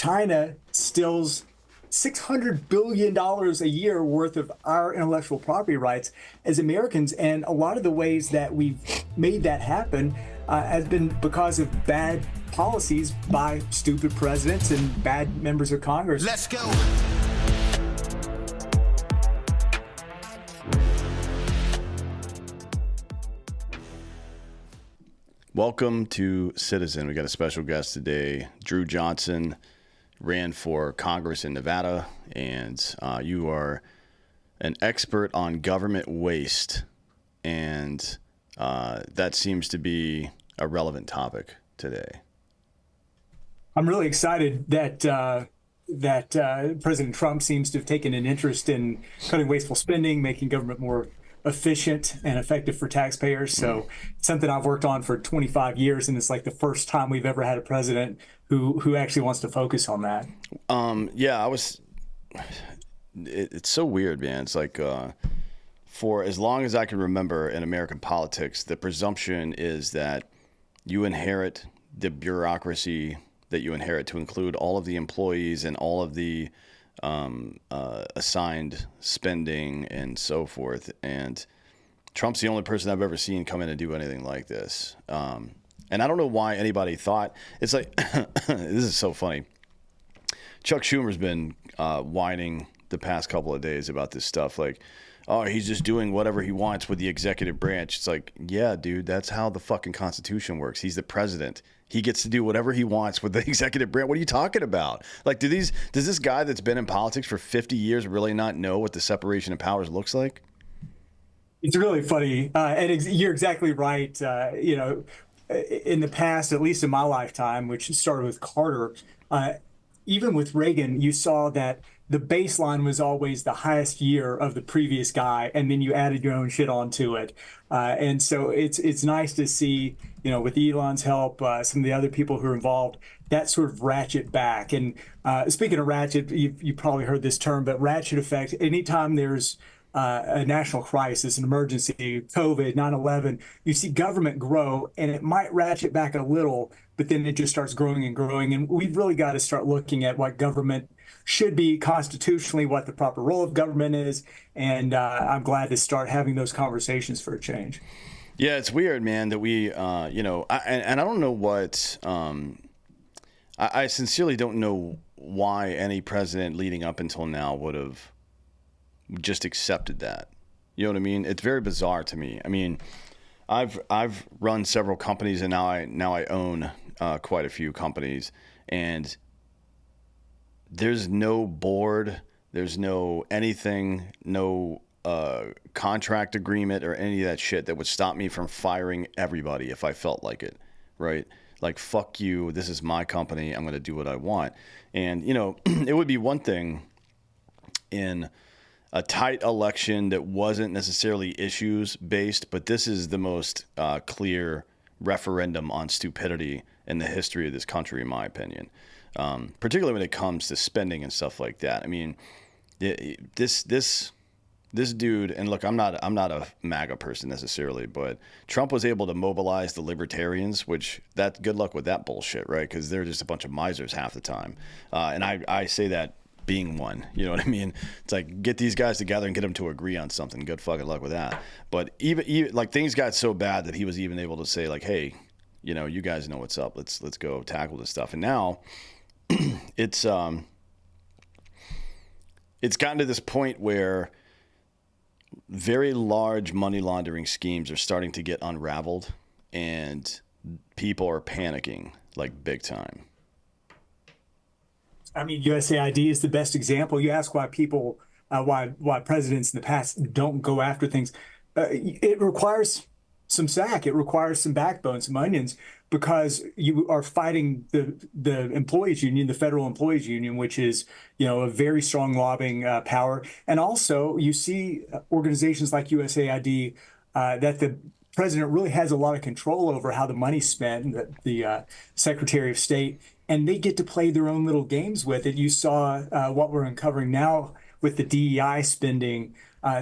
China steals $600 billion a year worth of our intellectual property rights as Americans. And a lot of the ways that we've made that happen has been because of bad policies by stupid presidents and bad members of Congress. Let's go. Welcome to Citizen. We got a special guest today. Drew Johnson ran for Congress in Nevada, and you are an expert on government waste, and that seems to be a relevant topic today. I'm really excited that President Trump seems to have taken an interest in cutting wasteful spending, making government more efficient and effective for taxpayers. So it's something I've worked on for 25 years, and it's like the first time we've ever had a president who actually wants to focus on that. It's so weird, man. It's like for as long as I can remember in American politics, the presumption is that you inherit the bureaucracy that you inherit, to include all of the employees and all of the assigned spending and so forth. And Trump's the only person I've ever seen come in and do anything like this. And I don't know why anybody thought, it's like, this is so funny. Chuck Schumer's been whining the past couple of days about this stuff. Like, oh, he's just doing whatever he wants with the executive branch. It's like, yeah, dude, that's how the fucking Constitution works. He's the president. He gets to do whatever he wants with the executive branch. What are you talking about? Like, does this guy that's been in politics for 50 years really not know what the separation of powers looks like? It's really funny. And you're exactly right. In the past, at least in my lifetime, which started with Carter, even with Reagan, you saw that the baseline was always the highest year of the previous guy, and then you added your own shit onto it. And so it's nice to see, with Elon's help, some of the other people who are involved, that sort of ratchet back. And speaking of ratchet, you probably heard this term, but ratchet effect, anytime there's a national crisis, an emergency, COVID, 9/11, you see government grow, and it might ratchet back a little, but then it just starts growing and growing. And we've really got to start looking at what government should be constitutionally, what the proper role of government is. And I'm glad to start having those conversations for a change. Yeah, it's weird, man, that we, I don't know what, I sincerely don't know why any president leading up until now would have just accepted that. You know what I mean? It's very bizarre to me. I mean, I've run several companies, and now I own quite a few companies, and there's no board, there's no anything, no contract agreement or any of that shit that would stop me from firing everybody if I felt like it, right? Like, fuck you, this is my company, I'm going to do what I want. And, it would be one thing in a tight election that wasn't necessarily issues based, but this is the most clear referendum on stupidity in the history of this country, in my opinion. Particularly when it comes to spending and stuff like that. I mean, this dude, and look, I'm not a MAGA person necessarily, but Trump was able to mobilize the libertarians, which good luck with that bullshit, right? Because they're just a bunch of misers half the time. And I say that being one, you know what I mean? It's like, get these guys together and get them to agree on something. Good fucking luck with that. But even like, things got so bad that he was even able to say, like, hey, you guys know what's up. Let's go tackle this stuff. And now it's gotten to this point where very large money laundering schemes are starting to get unraveled, and people are panicking like big time. I mean, USAID is the best example. You ask why people, why presidents in the past don't go after things. It requires some sack. It requires some backbone, some onions, because you are fighting the employees union, the federal employees union, which is, a very strong lobbying power. And also you see organizations like USAID that the president really has a lot of control over how the money's spent, the Secretary of State, and they get to play their own little games with it. You saw what we're uncovering now with the DEI spending,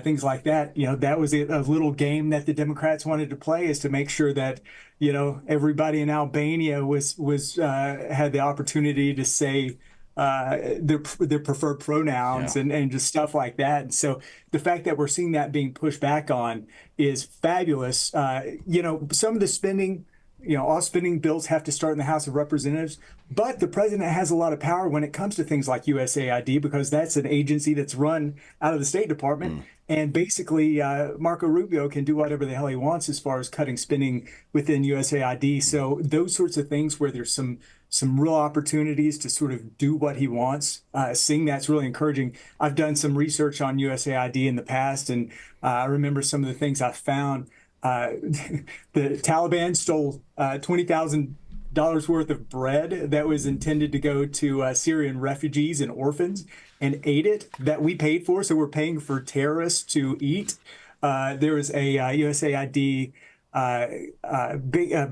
things like that. That was a little game that the Democrats wanted to play, is to make sure that, everybody in Albania was had the opportunity to say their preferred pronouns Yeah. and just stuff like that. And so the fact that we're seeing that being pushed back on is fabulous. Some of the spending, all spending bills have to start in the House of Representatives, but the president has a lot of power when it comes to things like USAID because that's an agency that's run out of the State Department. Mm. And basically, Marco Rubio can do whatever the hell he wants as far as cutting spending within USAID. So those sorts of things where there's some real opportunities to sort of do what he wants, seeing that's really encouraging. I've done some research on USAID in the past, and I remember some of the things I found. The Taliban stole $20,000 worth of bread that was intended to go to Syrian refugees and orphans and ate it that we paid for. So we're paying for terrorists to eat. There was a USAID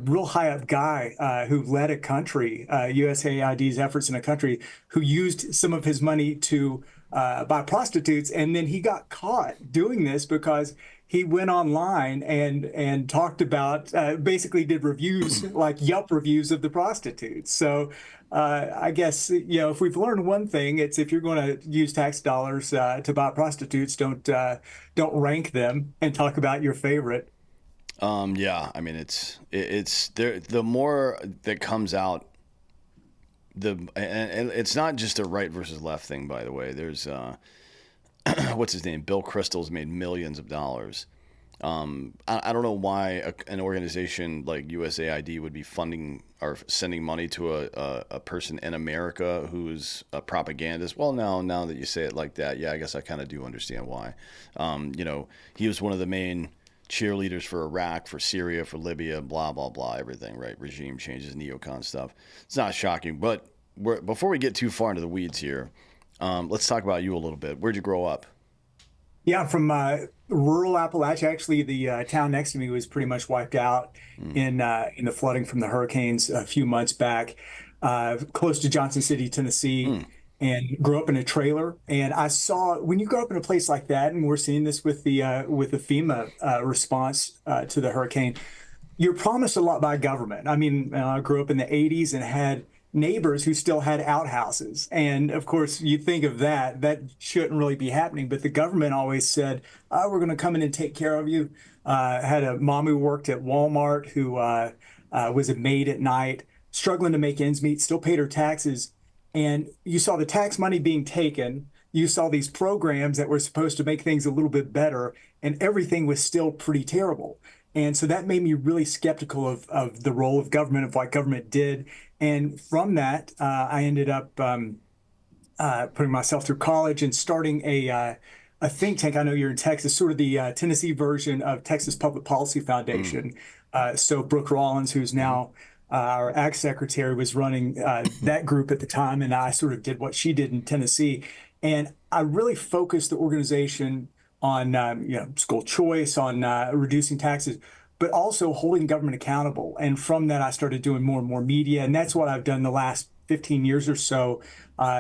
real high up guy who led a country, USAID's efforts in a country, who used some of his money to buy prostitutes, and then he got caught doing this because he went online and talked about basically did reviews like Yelp reviews of the prostitutes. So I guess if we've learned one thing, it's if you're going to use tax dollars to buy prostitutes, don't rank them and talk about your favorite. Yeah, I mean it's there. The more that comes out, and it's not just a right versus left thing. By the way, there's what's his name? Bill Kristol's made millions of dollars. I don't know why an organization like USAID would be funding or sending money to a person in America who's a propagandist. Well, now that you say it like that, yeah, I guess I kind of do understand why. He was one of the main cheerleaders for Iraq, for Syria, for Libya, blah, blah, blah, everything, right? Regime changes, neocon stuff. It's not shocking. But before we get too far into the weeds here, let's talk about you a little bit. Where'd you grow up? Yeah, from rural Appalachia. Actually, the town next to me was pretty much wiped out in the flooding from the hurricanes a few months back, close to Johnson City, Tennessee, and grew up in a trailer. And I saw when you grow up in a place like that, and we're seeing this with the FEMA response to the hurricane, you're promised a lot by government. I mean, I grew up in the 80s and had neighbors who still had outhouses. And of course, you think of that shouldn't really be happening. But the government always said, oh, we're going to come in and take care of you. Had a mom who worked at Walmart who was a maid at night, struggling to make ends meet, still paid her taxes. And you saw the tax money being taken. You saw these programs that were supposed to make things a little bit better, and everything was still pretty terrible. And so that made me really skeptical of the role of government, of what government did. And from that, I ended up putting myself through college and starting a think tank. I know you're in Texas, sort of the Tennessee version of Texas Public Policy Foundation. So Brooke Rollins, who's now our ag secretary, was running that group at the time, and I sort of did what she did in Tennessee. And I really focused the organization on school choice, on reducing taxes, but also holding government accountable. And from that, I started doing more and more media, and that's what I've done the last 15 years or so,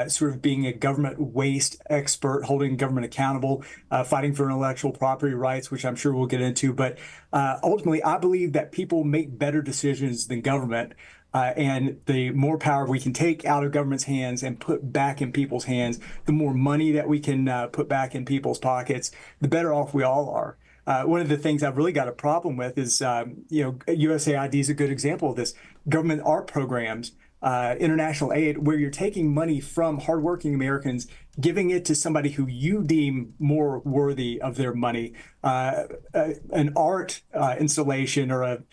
sort of being a government waste expert, holding government accountable, fighting for intellectual property rights, which I'm sure we'll get into. But ultimately, I believe that people make better decisions than government. And the more power we can take out of government's hands and put back in people's hands, the more money that we can put back in people's pockets, the better off we all are. One of the things I've really got a problem with is, USAID is a good example of this. Government art programs, international aid, where you're taking money from hardworking Americans, giving it to somebody who you deem more worthy of their money. An art installation or an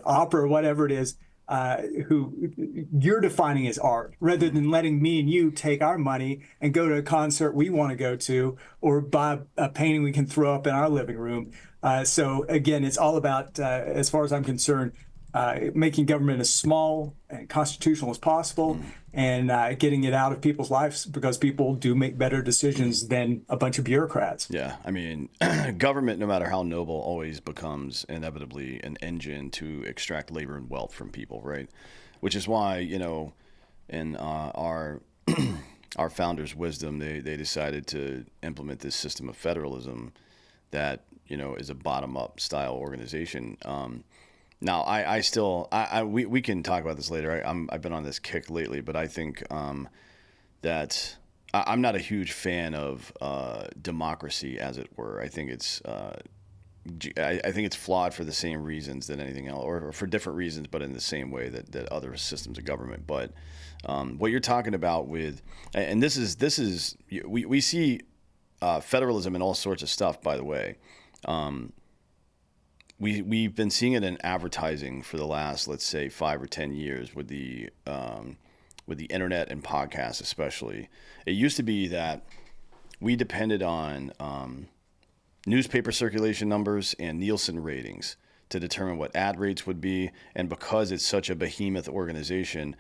opera or whatever it is, who you're defining as art, rather than letting me and you take our money and go to a concert we want to go to or buy a painting we can throw up in our living room. So again, it's all about, as far as I'm concerned, making government as small and constitutional as possible, and getting it out of people's lives, because people do make better decisions than a bunch of bureaucrats. Yeah, I mean, government, no matter how noble, always becomes inevitably an engine to extract labor and wealth from people, right? Which is why, in our our founders' wisdom, they decided to implement this system of federalism that is a bottom-up style organization. Now, I still, we can talk about this later. I've been on this kick lately, but I think that I'm not a huge fan of democracy, as it were. I think it's flawed for the same reasons that anything else, or for different reasons, but in the same way that other systems of government. But what you're talking about with, and this is we see federalism in all sorts of stuff. By the way, we've been seeing it in advertising for the last, let's say, 5 or 10 years with the internet and podcasts, especially. It used to be that we depended on newspaper circulation numbers and Nielsen ratings to determine what ad rates would be. And because it's such a behemoth organization,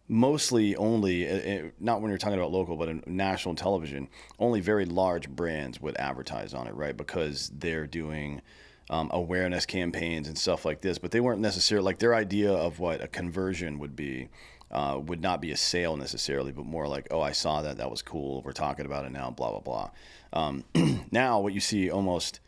mostly only, not when you're talking about local, but in national television, only very large brands would advertise on it, right? Because they're doing awareness campaigns and stuff like this. But they weren't necessarily, like, their idea of what a conversion would be would not be a sale necessarily, but more like, oh, I saw that, that was cool, we're talking about it now, blah, blah, blah. Now what you see almost,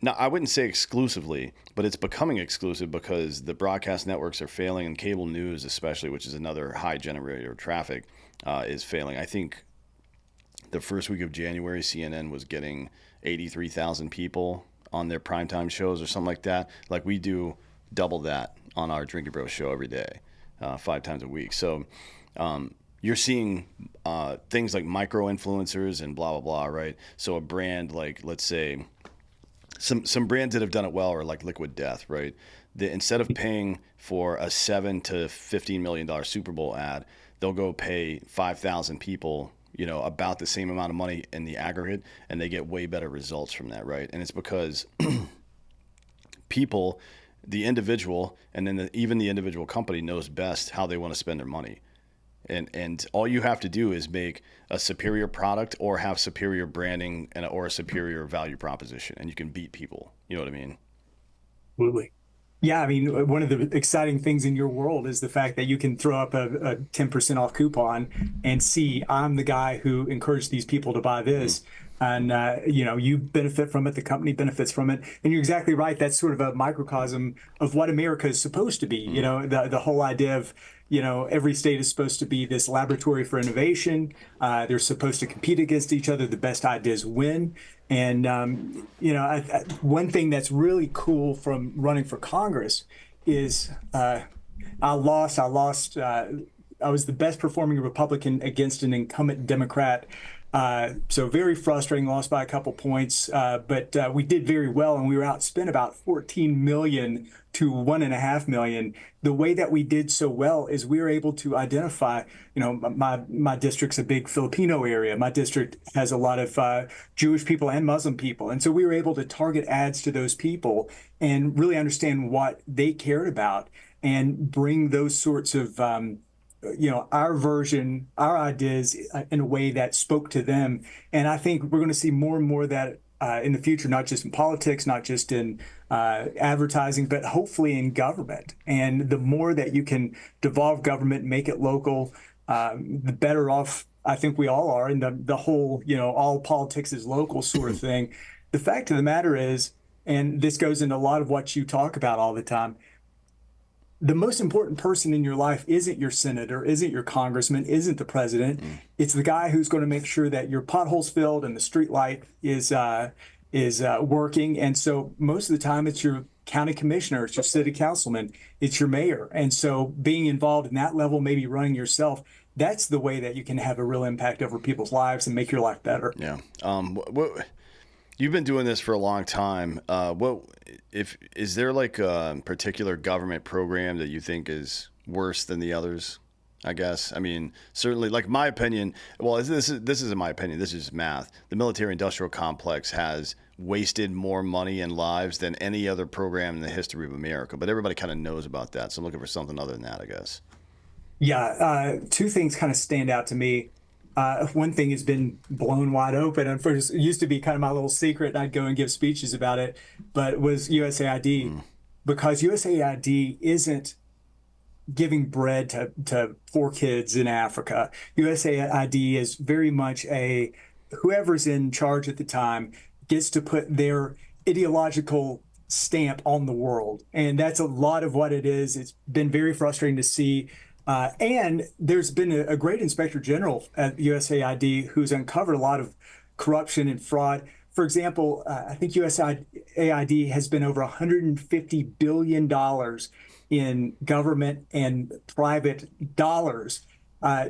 now I wouldn't say exclusively, but it's becoming exclusive because the broadcast networks are failing, and cable news especially, which is another high generator of traffic, is failing. I think the first week of January, CNN was getting 83,000 people on their primetime shows or something like that. Like, we do double that on our Drinking Bros show every day, 5 times a week. So you're seeing things like micro influencers and blah, blah, blah, right? So a brand like, let's say, some brands that have done it well are like Liquid Death, right? Instead of paying for a $7 to $15 million Super Bowl ad, they'll go pay 5,000 people, about the same amount of money in the aggregate, and they get way better results from that, right? And it's because people, the individual, and then even the individual company knows best how they want to spend their money. And all you have to do is make a superior product or have superior branding or a superior value proposition, and you can beat people. You know what I mean? Absolutely. Yeah, I mean, one of the exciting things in your world is the fact that you can throw up a 10% off coupon and see, I'm the guy who encouraged these people to buy this. And, you benefit from it. The company benefits from it. And you're exactly right. That's sort of a microcosm of what America is supposed to be. The whole idea of, every state is supposed to be this laboratory for innovation. They're supposed to compete against each other. The best ideas win. And, one thing that's really cool from running for Congress is I lost. I was the best performing Republican against an incumbent Democrat. So very frustrating, lost by a couple points, but we did very well, and we were outspent about 14 million to 1.5 million. The way that we did so well is we were able to identify, my district's a big Filipino area. My district has a lot of Jewish people and Muslim people. And so we were able to target ads to those people and really understand what they cared about and bring those sorts of our version, our ideas in a way that spoke to them. And I think we're going to see more and more of that in the future, not just in politics, not just in advertising, but hopefully in government. And the more that you can devolve government, make it local, the better off I think we all are. And the whole, all politics is local sort of thing. The fact of the matter is, and this goes into a lot of what you talk about all the time, the most important person in your life isn't your senator, isn't your congressman, isn't the president. It's the guy who's going to make sure that your potholes filled and the street light is working. And so most of the time, it's your county commissioner, it's your city councilman, it's your mayor. And so being involved in that level, maybe running yourself, that's the way that you can have a real impact over people's lives and make your life better. Yeah. You've been doing this for a long time. Is there like a particular government program that you think is worse than the others? I guess. I mean, certainly, like, my opinion. Well, this isn't my opinion. This is math. The military-industrial complex has wasted more money and lives than any other program in the history of America. But everybody kind of knows about that. So I'm looking for something other than that, I guess. Yeah, two things kind of stand out to me. One thing has been blown wide open. And first, it used to be kind of my little secret, and I'd go and give speeches about it, but it was USAID. Because USAID isn't giving bread to poor kids in Africa. USAID is very much whoever's in charge at the time gets to put their ideological stamp on the world. And that's a lot of what it is. It's been very frustrating to see And there's been a great inspector general at USAID who's uncovered a lot of corruption and fraud. For example, I think USAID has been over $150 billion in government and private dollars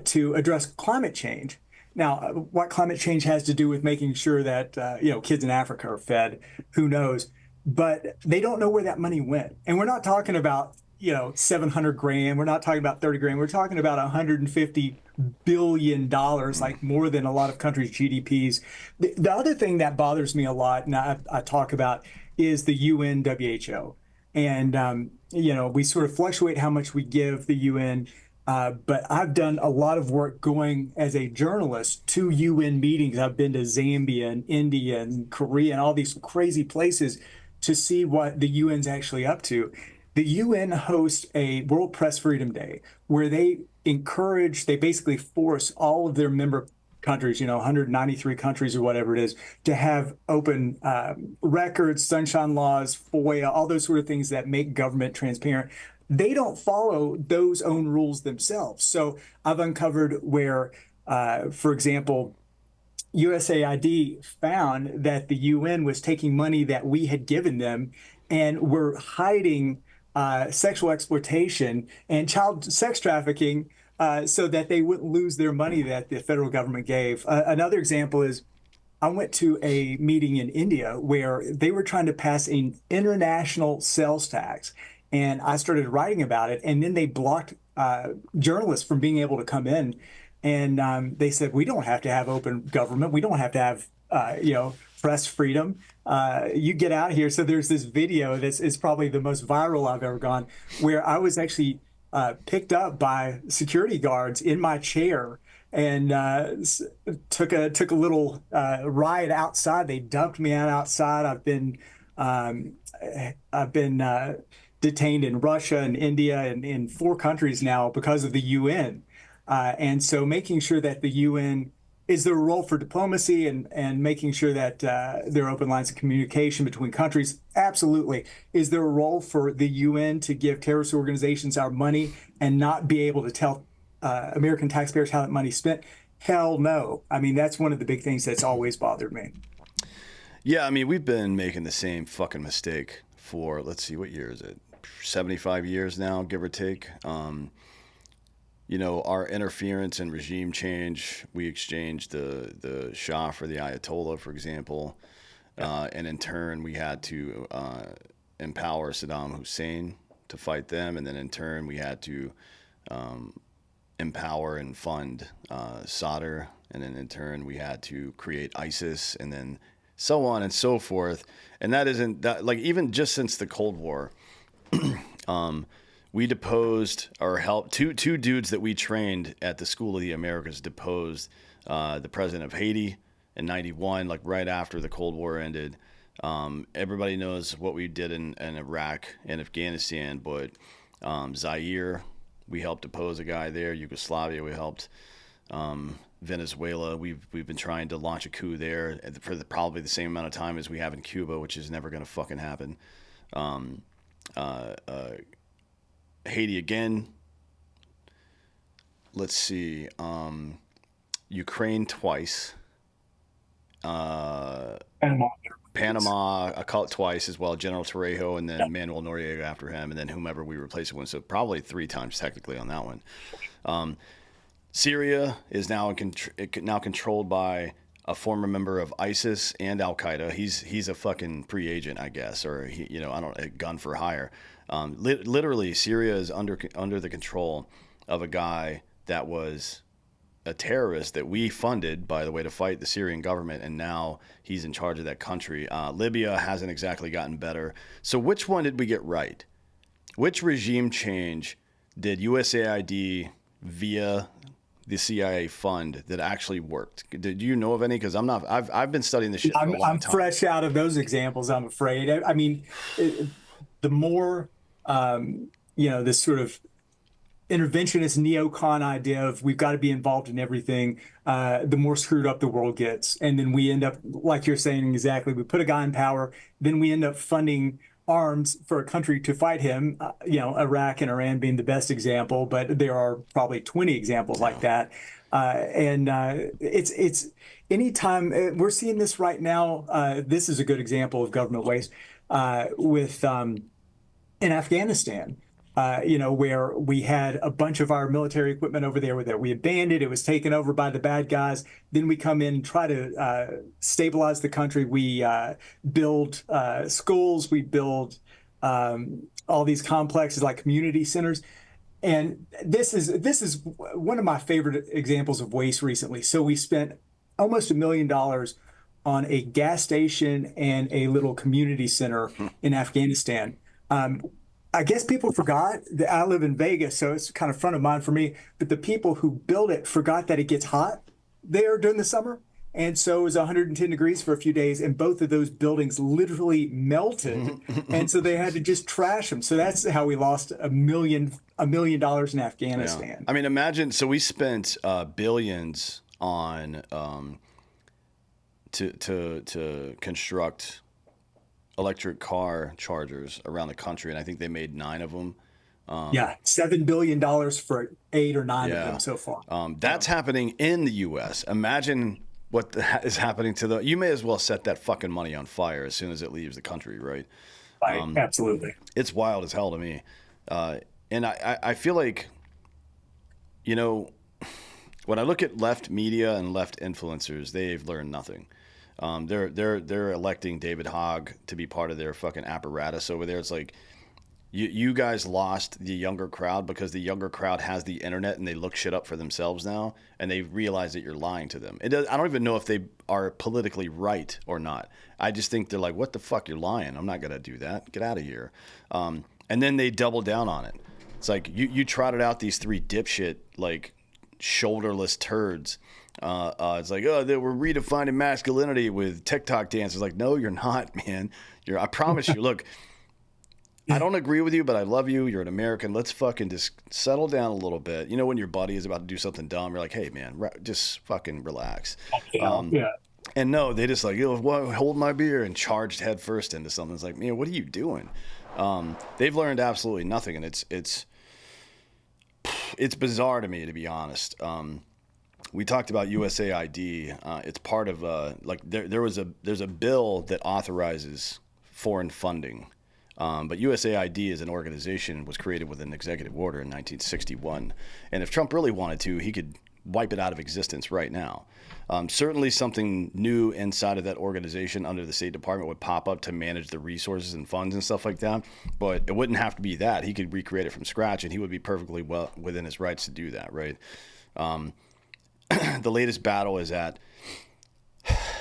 to address climate change. Now, what climate change has to do with making sure that kids in Africa are fed, who knows? But they don't know where that money went. And we're not talking about 700 grand. We're not talking about 30 grand. We're talking about $150 billion, like more than a lot of countries' GDPs. The other thing that bothers me a lot, and I talk about, is the UN WHO. And, we sort of fluctuate how much we give the UN. But I've done a lot of work going as a journalist to UN meetings. I've been to Zambia and India and Korea and all these crazy places to see what the UN's actually up to. The UN hosts a World Press Freedom Day where they basically force all of their member countries, 193 countries or whatever it is, to have open records, sunshine laws, FOIA, all those sort of things that make government transparent. They don't follow those own rules themselves. So I've uncovered where, for example, USAID found that the UN was taking money that we had given them and were hiding sexual exploitation and child sex trafficking so that they wouldn't lose their money that the federal government gave. Another example is I went to a meeting in India where they were trying to pass an international sales tax. And I started writing about it. And then they blocked journalists from being able to come in. And they said, we don't have to have open government. We don't have to have, press freedom. You get out of here. So there's this video that's is probably the most viral I've ever gone, where I was actually picked up by security guards in my chair and took a little ride outside. They dumped me out outside. I've been detained in Russia and India and in 4 countries now because of the UN. And so making sure that the UN is there a role for diplomacy and making sure that there are open lines of communication between countries? Absolutely. Is there a role for the UN to give terrorist organizations our money and not be able to tell American taxpayers how that money's spent? Hell no. I mean, that's one of the big things that's always bothered me. Yeah, I mean, we've been making the same fucking mistake for, let's see, what year is it? 75 years now, give or take. Our interference and regime change, we exchanged the Shah for the Ayatollah, for example. And in turn, we had to empower Saddam Hussein to fight them. And then in turn, we had to empower and fund Sadr. And then in turn, we had to create ISIS and then so on and so forth. And that isn't that, like, even just since the Cold War, we deposed or helped two dudes that we trained at the School of the Americas deposed the president of Haiti in '91, like right after the Cold War ended. Everybody knows what we did in Iraq and Afghanistan, but Zaire, we helped depose a guy there. Yugoslavia, we helped. Venezuela, we've been trying to launch a coup there for probably the same amount of time as we have in Cuba, which is never going to fucking happen. Haiti again. Let's see. Ukraine twice. Panama I call it twice as well. General Torrejo and then Manuel Noriega after him, and then whomever we replace it with. So probably 3 times technically on that one. Syria is now controlled by a former member of ISIS and Al Qaeda. He's a fucking free agent, I guess, or a gun for hire. Literally, Syria is under the control of a guy that was a terrorist that we funded, by the way, to fight the Syrian government, and now he's in charge of that country. Libya hasn't exactly gotten better. So which one did we get right? Which regime change did USAID via the CIA fund that actually worked? Did you know of any? Because I've been studying this shit for a long time. I'm fresh out of those examples, I'm afraid. I mean, the more, this sort of interventionist neocon idea of we've got to be involved in everything, the more screwed up the world gets. And then we end up, like you're saying exactly, we put a guy in power, then we end up funding arms for a country to fight him. Iraq and Iran being the best example, but there are probably 20 examples like Yeah. that. It's anytime we're seeing this right now. This is a good example of government waste with in Afghanistan. Where we had a bunch of our military equipment over there that we abandoned. It was taken over by the bad guys. Then we come in and try to stabilize the country. We build schools. We build all these complexes like community centers. And this is one of my favorite examples of waste recently. So we spent almost $1 million on a gas station and a little community center in Afghanistan. Um, I guess people forgot that I live in Vegas, so it's kind of front of mind for me. But the people who built it forgot that it gets hot there during the summer. And so it was 110 degrees for a few days, and both of those buildings literally melted. And so they had to just trash them. So that's how we lost $1 million in Yeah. Afghanistan. I mean, imagine. So we spent billions on to construct electric car chargers around the country, and I think they made 9 of them. Yeah, $7 billion for 8 or 9 of Yeah, them so far. that's happening in the U.S. Imagine what is happening to the. You may as well set that fucking money on fire as soon as it leaves the country, right? Right, absolutely. It's wild as hell to me, and I feel like, you know, when I look at left media and left influencers, they've learned nothing. They're electing David Hogg to be part of their fucking apparatus over there. It's like you guys lost the younger crowd because the younger crowd has the internet and they look shit up for themselves now, and they realize that you're lying to them. I don't even know if they are politically right or not. I just think they're like, what the fuck, you're lying. I'm not gonna do that. Get out of here. And then they double down on it. It's like you trotted out these 3 dipshit like shoulderless turds. It's like, oh, we're redefining masculinity with TikTok dances. Like, no, you're not, man. I promise you. Look, I don't agree with you, but I love you. You're an American. Let's fucking just settle down a little bit. You know, when your buddy is about to do something dumb, you're like, hey, man, just fucking relax. Yeah. And no, they just like, hold my beer, and charged headfirst into something. It's like, man, what are you doing? They've learned absolutely nothing, and it's bizarre to me, to be honest. We talked about USAID. It's part of like there's a bill that authorizes foreign funding, but USAID as an organization was created with an executive order in 1961, and if Trump really wanted to, he could wipe it out of existence right now. Certainly, something new inside of that organization under the State Department would pop up to manage the resources and funds and stuff like that. But it wouldn't have to be that. He could recreate it from scratch, and he would be perfectly well within his rights to do that, right? The latest battle is at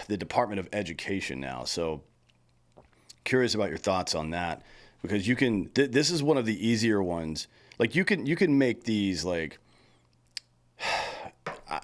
the Department of Education now. So curious about your thoughts on that, because you can. This is one of the easier ones. Like you can make these like.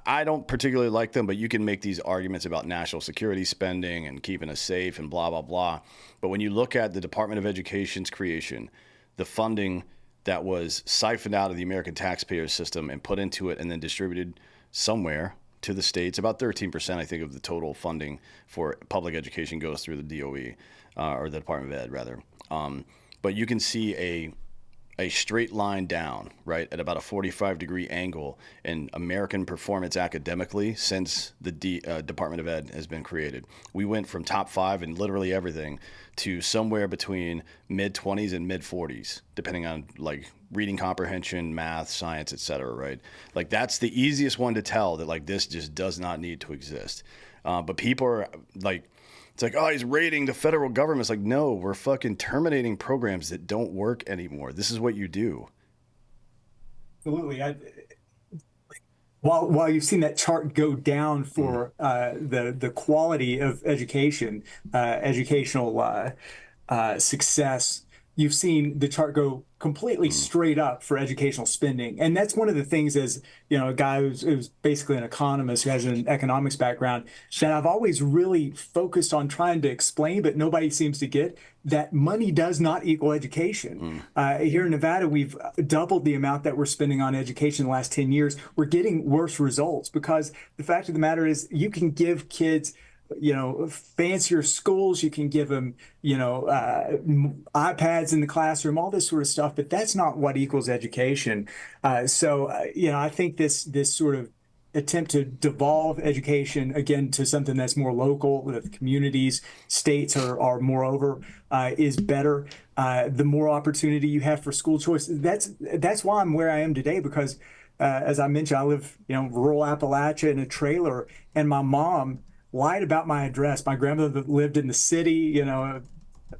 I don't particularly like them, but you can make these arguments about national security spending and keeping us safe and blah, blah, blah. But when you look at the Department of Education's creation, the funding that was siphoned out of the American taxpayer system and put into it and then distributed somewhere to the states, about 13%, I think, of the total funding for public education goes through the DOE, or the Department of Ed, rather. But you can see a straight line down, right, at about a 45-degree angle in American performance academically since the Department of Ed has been created. We went from top 5 in literally everything to somewhere between mid-20s and mid-40s, depending on like reading comprehension, math, science, etc., right? Like that's the easiest one to tell that like this just does not need to exist. But people are like, it's like, oh, he's raiding the federal government. It's like, no, we're fucking terminating programs that don't work anymore. This is what you do. Absolutely. While you've seen that chart go down for the quality of education, educational success, you've seen the chart go completely straight up for educational spending. And that's one of the things, as a guy who's basically an economist who has an economics background, that I've always really focused on trying to explain, but nobody seems to get that money does not equal education. Here in Nevada, we've doubled the amount that we're spending on education in the last 10 years. We're getting worse results because the fact of the matter is you can give kids fancier schools. You can give them, iPads in the classroom, all this sort of stuff. But that's not what equals education. I think this sort of attempt to devolve education again to something that's more local, that the communities, states are moreover, is better. The more opportunity you have for school choice, that's why I'm where I am today, because as I mentioned, I live, rural Appalachia in a trailer, and my mom lied about my address. My grandmother lived in the city,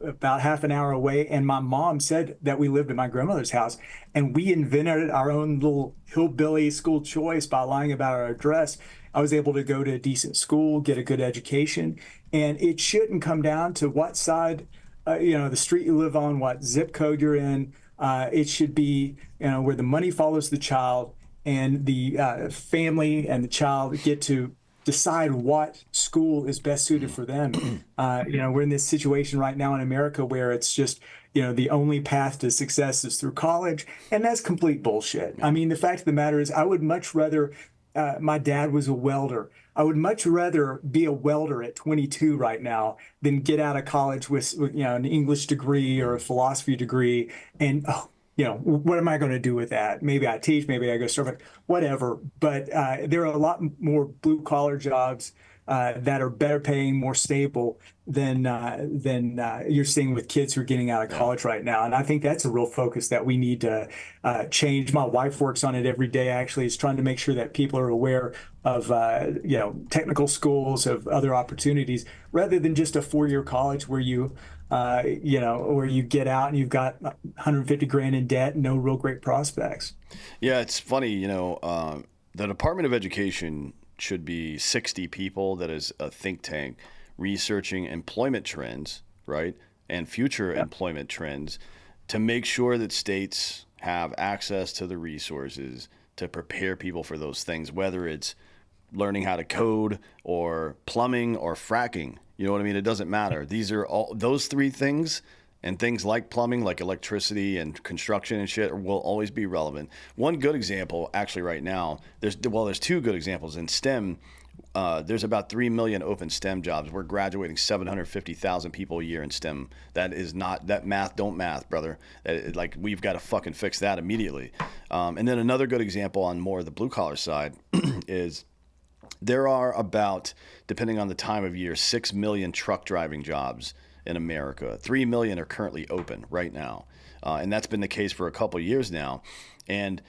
about half an hour away, and my mom said that we lived at my grandmother's house, and we invented our own little hillbilly school choice by lying about our address. I was able to go to a decent school, get a good education, and it shouldn't come down to what side, the street you live on, what zip code you're in. It should be, where the money follows the child, and the family and the child get to decide what school is best suited for them. We're in this situation right now in America where it's just, the only path to success is through college, and that's complete bullshit. I mean, the fact of the matter is, I would much rather. My dad was a welder. I would much rather be a welder at 22 right now than get out of college with, an English degree or a philosophy degree. And what am I going to do with that? Maybe I teach, maybe I go serve, whatever. But there are a lot more blue collar jobs that are better paying, more stable than you're seeing with kids who are getting out of college right now. And I think that's a real focus that we need to change. My wife works on it every day, actually, is trying to make sure that people are aware of, technical schools, of other opportunities, rather than just a 4-year college where where you get out and you've got 150 grand in debt and no real great prospects. Yeah, it's funny, the Department of Education should be 60 people that is a think tank researching employment trends, right? And future employment trends to make sure that states have access to the resources to prepare people for those things, whether it's learning how to code or plumbing or fracking. You know what I mean? It doesn't matter. These are all those three things, and things like plumbing, like electricity and construction and shit will always be relevant. One good example, actually, right now, there's two good examples in STEM. There's about 3 million open STEM jobs. We're graduating 750,000 people a year in STEM. That is not, that math don't math, brother. We've got to fucking fix that immediately. And then another good example on more of the blue collar side is there are about, depending on the time of year, 6 million truck driving jobs in America. 3 million are currently open right now. And that's been the case for a couple of years now. And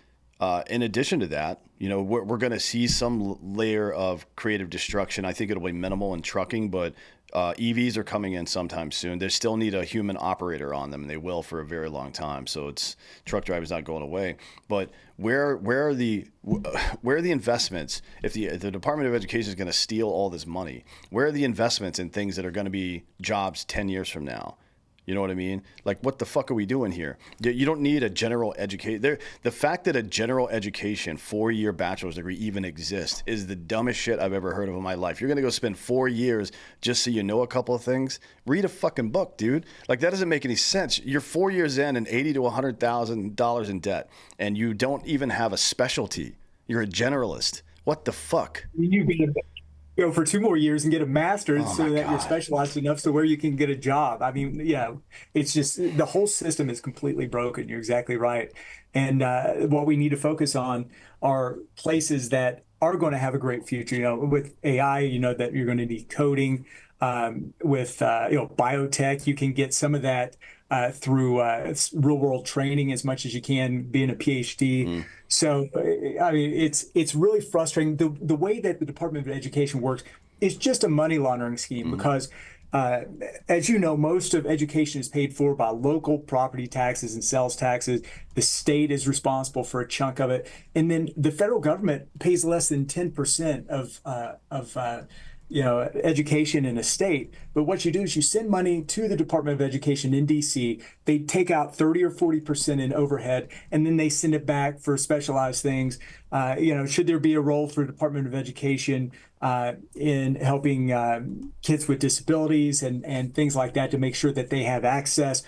in addition to that, we're going to see some layer of creative destruction. I think it'll be minimal in trucking, but EVs are coming in sometime soon. They still need a human operator on them, and they will for a very long time. So truck drivers not going away. But where are the investments? If the Department of Education is going to steal all this money, where are the investments in things that are going to be jobs 10 years from now? You know what I mean? Like, what the fuck are we doing here? You don't need a general education. The fact that a general education 4-year bachelor's degree even exists is the dumbest shit I've ever heard of in my life. You're going to go spend 4 years just so you know a couple of things? Read a fucking book, dude. Like, that doesn't make any sense. You're 4 years in and $80,000 to $100,000 in debt, and you don't even have a specialty. You're a generalist. What the fuck? You can go for 2 more years and get a master's so that God. you're specialized enough so where you can get a job. I mean, it's just the whole system is completely broken. You're exactly right. And what we need to focus on are places that are going to have a great future. With AI, that you're going to need coding. With biotech, you can get some of that through real world training as much as you can being a PhD. So, I mean, it's really frustrating. The way that the Department of Education works is just a money laundering scheme because, as you know, most of education is paid for by local property taxes and sales taxes. The state is responsible for a chunk of it. And then the federal government pays less than 10% of education in a state. But what you do is you send money to the Department of Education in DC. They take out 30 or 40% in overhead, and then they send it back for specialized things. Should there be a role for the Department of Education in helping kids with disabilities and things like that to make sure that they have access?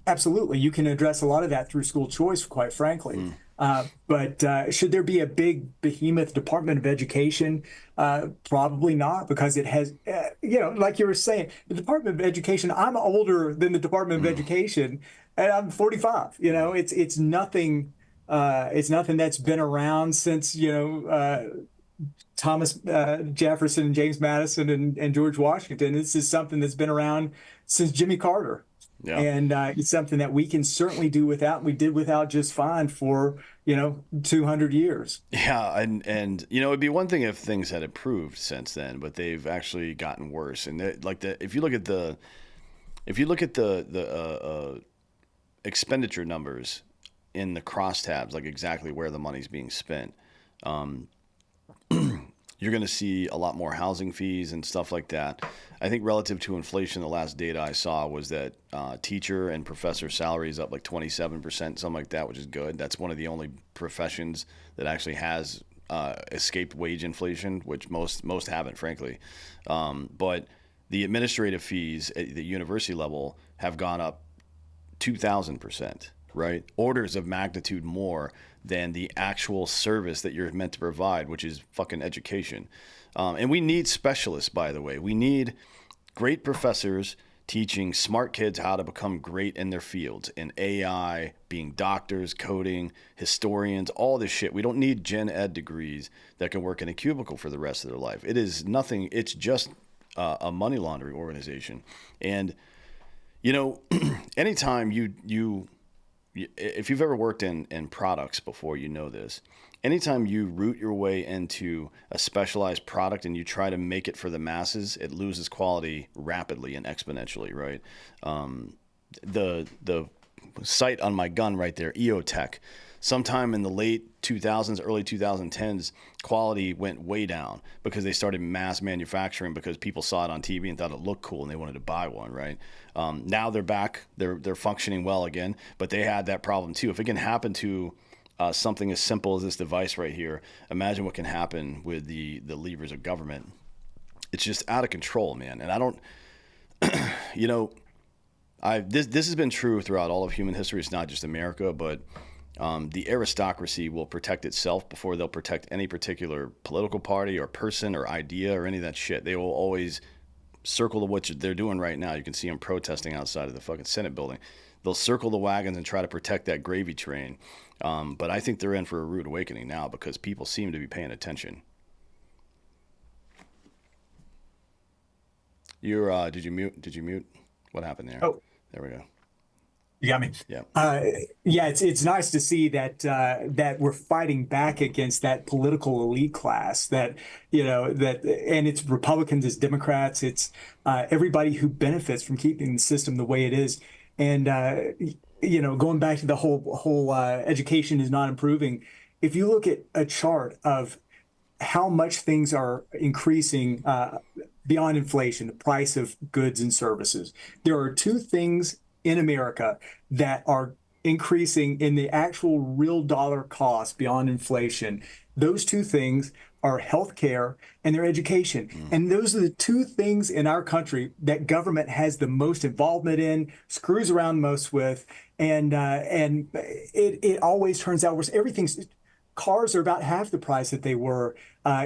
Absolutely. You can address a lot of that through school choice, quite frankly. But should there be a big behemoth Department of Education? Probably not, because it has, like you were saying, the Department of Education. I'm older than the Department of Mm, Education, and I'm 45. It's nothing. It's nothing that's been around since Thomas Jefferson and James Madison and George Washington. This is something that's been around since Jimmy Carter. yeah. And it's something that we can certainly do without. We did without just fine for, 200 years. Yeah, and it'd be one thing if things had improved since then, but they've actually gotten worse. And if you look at the expenditure numbers in the crosstabs, like exactly where the money's being spent, um, you're going to see a lot more housing fees and stuff like that. I think relative to inflation, the last data I saw was that teacher and professor salaries up like 27%, something like that, which is good. That's one of the only professions that actually has escaped wage inflation, which most haven't, frankly. But the administrative fees at the university level have gone up 2,000%, right? Orders of magnitude more than the actual service that you're meant to provide, which is fucking education. And we need specialists, by the way. We need great professors teaching smart kids how to become great in their fields, in AI, being doctors, coding, historians, all this shit. We don't need gen ed degrees that can work in a cubicle for the rest of their life. It is nothing. It's just a money laundering organization. And anytime if you've ever worked in products before, you know this. Anytime you root your way into a specialized product and you try to make it for the masses, it loses quality rapidly and exponentially, right? The sight on my gun right there, EOTech, sometime in the late 2000s, early 2010s, quality went way down because they started mass manufacturing because people saw it on TV and thought it looked cool and they wanted to buy one, right? Now they're back, they're functioning well again, but they had that problem too. If it can happen to something as simple as this device right here, imagine what can happen with the levers of government. It's just out of control, man. And I don't, this has been true throughout all of human history. It's not just America, but the aristocracy will protect itself before they'll protect any particular political party or person or idea or any of that shit. They will always circle to what they're doing right now. You can see them protesting outside of the fucking Senate building. They'll circle the wagons and try to protect that gravy train. But I think they're in for a rude awakening now because people seem to be paying attention. Did you mute? Did you mute? What happened there? Oh, There we go. you got me. Yeah. Yeah, it's nice to see that we're fighting back against that political elite class and it's Republicans, it's Democrats, it's everybody who benefits from keeping the system the way it is. And going back to the whole education is not improving. If you look at a chart of how much things are increasing beyond inflation, the price of goods and services, there are two things in America that are increasing in the actual real dollar cost beyond inflation. Those two things are healthcare and their education. And those are the two things in our country that government has the most involvement in, screws around most with, and it always turns out worse. Cars are about half the price that they were,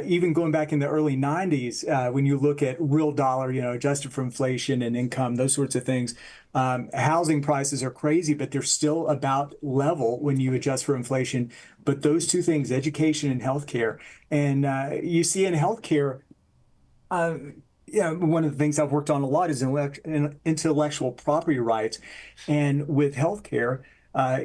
even going back in the early 90s, when you look at real dollar, adjusted for inflation and income, those sorts of things. Housing prices are crazy, but they're still about level when you adjust for inflation. But those two things, education and healthcare, and you see in healthcare, one of the things I've worked on a lot is intellectual property rights, and with healthcare,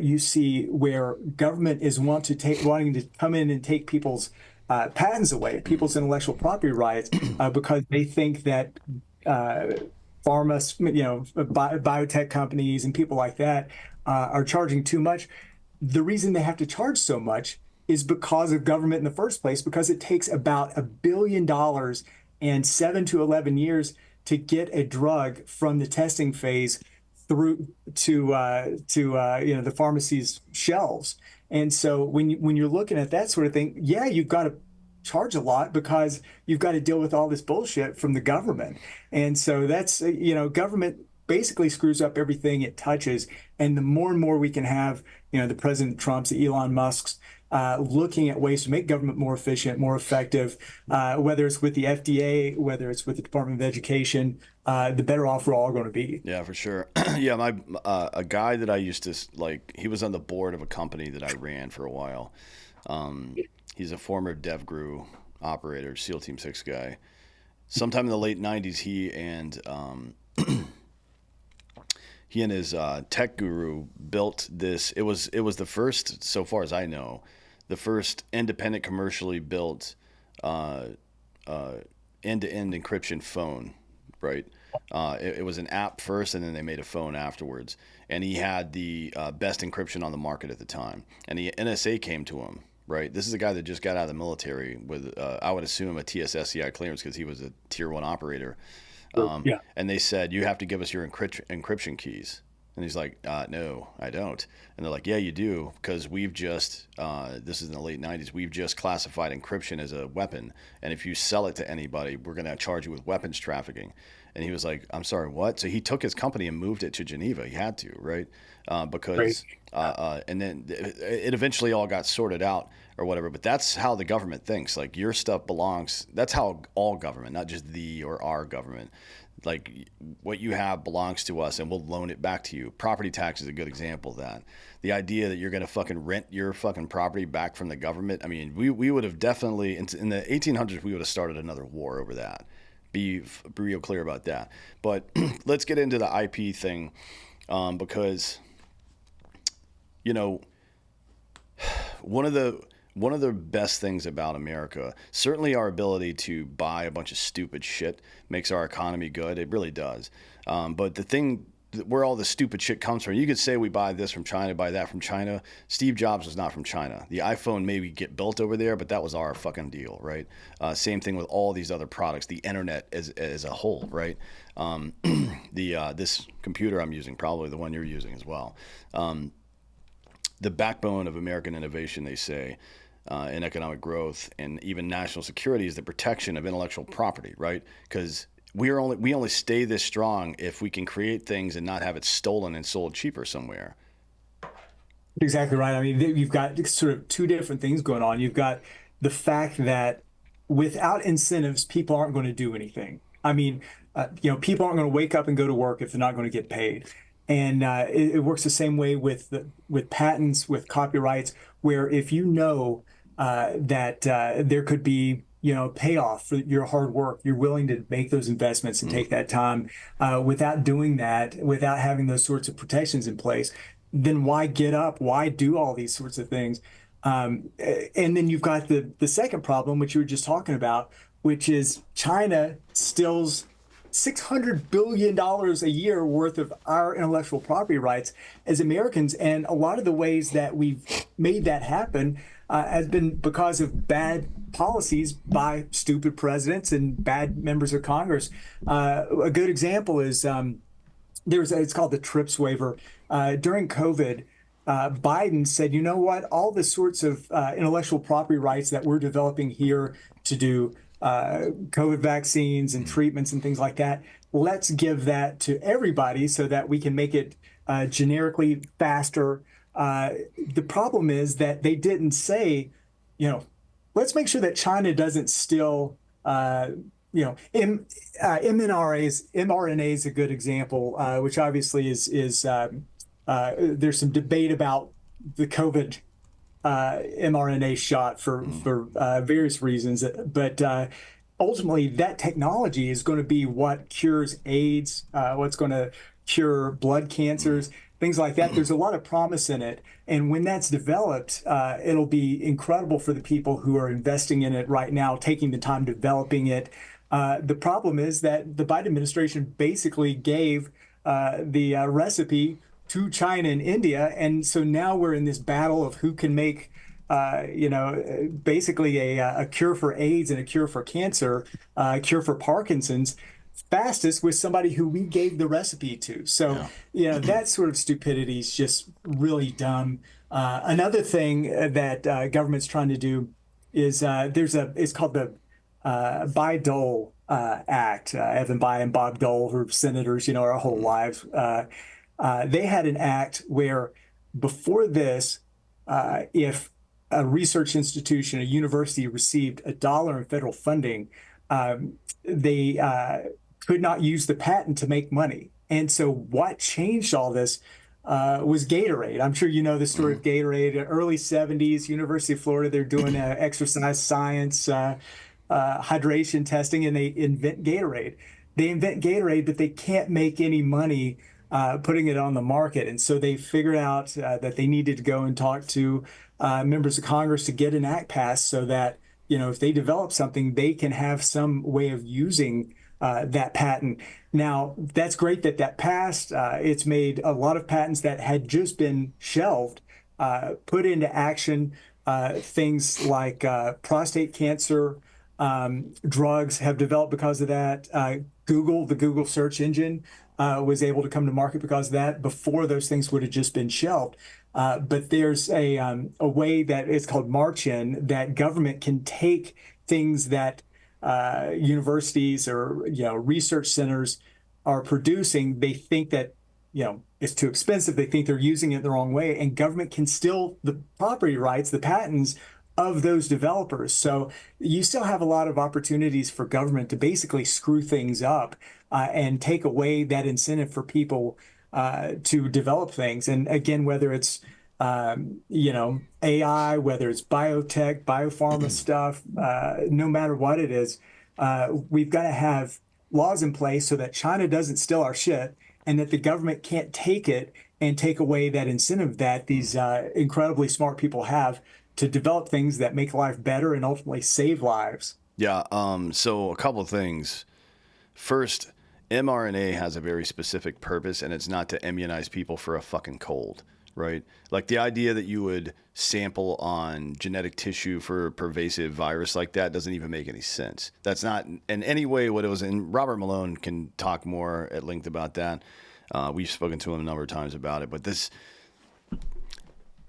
you see where government is wanting to come in and take people's patents away, people's intellectual property rights, because they think that biotech companies and people like that are charging too much. The reason they have to charge so much is because of government in the first place, because it takes about $1 billion and 7 to 11 years to get a drug from the testing phase through to the pharmacy's shelves. And so when you're looking at that sort of thing, yeah, you've got to charge a lot because you've got to deal with all this bullshit from the government. And so that's government basically screws up everything it touches. And the more and more we can have, the President Trump's, the Elon Musk's, looking at ways to make government more efficient, more effective, whether it's with the FDA, whether it's with the Department of Education, the better off we're all going to be. Yeah, for sure. Yeah, my a guy that I used to like, he was on the board of a company that I ran for a while. He's a former DevGru operator, SEAL Team 6 guy. Sometime in the late 90s, he and his tech guru built this. It was the first, so far as I know, the first independent commercially built uh, uh, end-to-end encryption phone, right? It was an app first, and then they made a phone afterwards. And he had the best encryption on the market at the time. And the NSA came to him, right? This is a guy that just got out of the military with, I would assume, a TSSCI clearance because he was a tier one operator. Yeah. And they said, you have to give us your encryption keys. And he's like, no, I don't. And they're like, yeah, you do, because we've just, this is in the late 90s, we've just classified encryption as a weapon. And if you sell it to anybody, we're going to charge you with weapons trafficking. And he was like, I'm sorry, what? So he took his company and moved it to Geneva. He had to, right? Because, Crazy. and then it eventually all got sorted out or whatever. But that's how the government thinks. Like your stuff belongs, that's how all government, not just the or our government, like what you have belongs to us and we'll loan it back to you. Property tax is a good example of that. The idea that you're going to fucking rent your fucking property back from the government. I mean, we would have definitely, in the 1800s, we would have started another war over that. Be real clear about that. But let's get into the IP thing because, you know, one of the best things about America, certainly our ability to buy a bunch of stupid shit makes our economy good. It really does. But the thing where all the stupid shit comes from, you could say we buy this from China, buy that from China. Steve Jobs was not from China. The iPhone maybe get built over there, but that was our fucking deal, right? Same thing with all these other products, the internet as a whole, right? This computer I'm using, probably the one you're using as well. The backbone of American innovation, they say, in economic growth and even national security is the protection of intellectual property, right? Because we only stay this strong if we can create things and not have it stolen and sold cheaper somewhere. Exactly right. I mean, you've got sort of two different things going on. You've got the fact that without incentives, people aren't going to do anything. I mean, people aren't going to wake up and go to work if they're not going to get paid. And it works the same way with patents, with copyrights, where if you know that there could be payoff for your hard work, you're willing to make those investments and take that time. Without doing that, without having those sorts of protections in place, then why get up? Why do all these sorts of things? And then you've got the second problem, which you were just talking about, which is China steals $600 billion a year worth of our intellectual property rights as Americans. And a lot of the ways that we've made that happen has been because of bad policies by stupid presidents and bad members of Congress. A good example is it's called the TRIPS waiver. During COVID, Biden said, you know what, all the sorts of intellectual property rights that we're developing here to do COVID vaccines and treatments and things like that, let's give that to everybody so that we can make it generically faster. The problem is that they didn't say, let's make sure that China doesn't steal, mRNA is a good example, which obviously is there's some debate about the COVID mRNA shot for various reasons, but ultimately that technology is going to be what cures AIDS, what's going to cure blood cancers, things like that. There's a lot of promise in it, and when that's developed, it'll be incredible for the people who are investing in it right now, taking the time developing it. The problem is that the Biden administration basically gave the recipe to China and India. And so now we're in this battle of who can make, basically a cure for AIDS and a cure for cancer, a cure for Parkinson's fastest with somebody who we gave the recipe to. So, that sort of stupidity is just really dumb. Another thing that government's trying to do is it's called the Bayh-Dole Act. Evan Bayh and Bob Dole, who are senators, our whole lives. They had an act where before this, if a research institution, a university received $1 in federal funding, they could not use the patent to make money. And so what changed all this was Gatorade. I'm sure you know the story Mm-hmm. of Gatorade. Early 70s, University of Florida, they're doing exercise science, hydration testing, and they invent Gatorade. They invent Gatorade, but they can't make any money putting it on the market. And so they figured out that they needed to go and talk to members of Congress to get an act passed so that, if they develop something, they can have some way of using that patent. Now, that's great that that passed. It's made a lot of patents that had just been shelved put into action. Things like prostate cancer drugs have developed because of that. The Google search engine, was able to come to market because of that. Before, those things would have just been shelved. But there's a way that it's called March-in that government can take things that universities or research centers are producing. They think that it's too expensive. They think they're using it the wrong way, and government can steal the property rights, the patents of those developers. So you still have a lot of opportunities for government to basically screw things up and take away that incentive for people to develop things. And again, whether it's AI, whether it's biotech, biopharma stuff, no matter what it is, we've got to have laws in place so that China doesn't steal our shit and that the government can't take it and take away that incentive that these incredibly smart people have to develop things that make life better and ultimately save lives. Yeah. So a couple of things. First, mRNA has a very specific purpose, and it's not to immunize people for a fucking cold, right? Like the idea that you would sample on genetic tissue for a pervasive virus like that doesn't even make any sense. That's not in any way what it was. And Robert Malone can talk more at length about that. We've spoken to him a number of times about it, but this.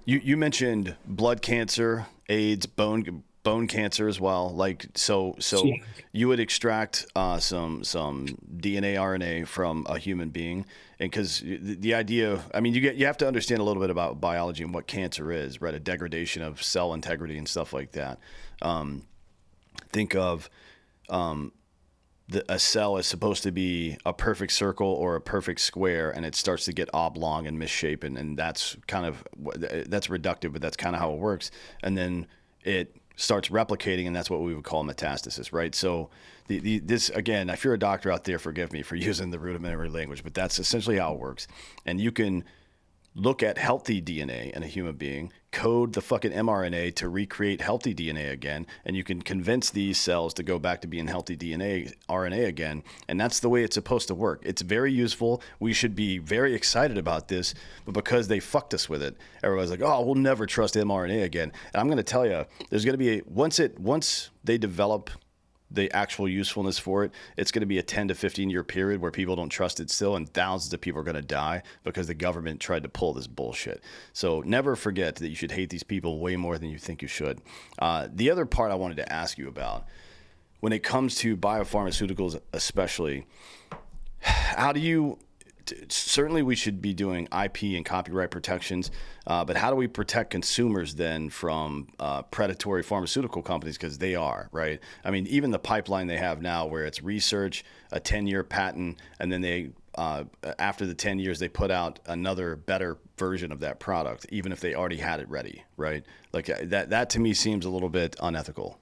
You mentioned blood cancer, AIDS, bone cancer as well. Like so Yeah. you would extract some DNA RNA from a human being, and because the idea, I mean, you have to understand a little bit about biology and what cancer is, right? A degradation of cell integrity and stuff like that. Think of a cell is supposed to be a perfect circle or a perfect square, and it starts to get oblong and misshapen, and that's reductive, but that's kind of how it works. And then it starts replicating, and that's what we would call metastasis, right? So this again, if you're a doctor out there, forgive me for using the rudimentary language, but that's essentially how it works. And you can look at healthy DNA in a human being, code the fucking mRNA to recreate healthy DNA again, and you can convince these cells to go back to being healthy DNA, RNA again, and that's the way it's supposed to work. It's very useful. We should be very excited about this, but because they fucked us with it, everybody's like, oh, we'll never trust mRNA again. And I'm going to tell you, there's going to be once they develop the actual usefulness for it, it's going to be a 10 to 15 year period where people don't trust it still, and thousands of people are going to die because the government tried to pull this bullshit. So never forget that you should hate these people way more than you think you should. The other part I wanted to ask you about, when it comes to biopharmaceuticals especially, how do you certainly we should be doing IP and copyright protections, but how do we protect consumers then from predatory pharmaceutical companies? Because they are, right? I mean, even the pipeline they have now where it's research, a 10-year patent, and then they, after the 10 years, they put out another better version of that product, even if they already had it ready, right? Like that to me seems a little bit unethical.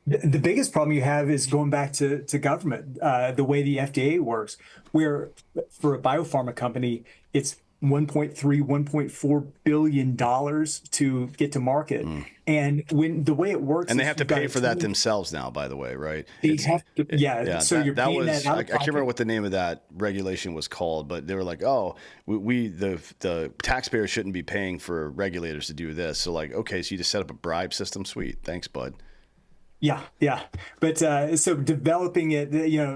The biggest problem you have is going back to government, the way the FDA works, where for a biopharma company, it's 1.3, $1.4 billion to get to market. And when the way it works, And they is have to you've got pay a for that team. themselves now, by the way, right? They have to, yeah. So you're that paying was that out I of can't remember pocket. what the name of that regulation was called, but they were like, oh, the taxpayers shouldn't be paying for regulators to do this. So like, okay, so you just set up a bribe system, sweet, thanks, bud. Yeah, yeah. But so developing it,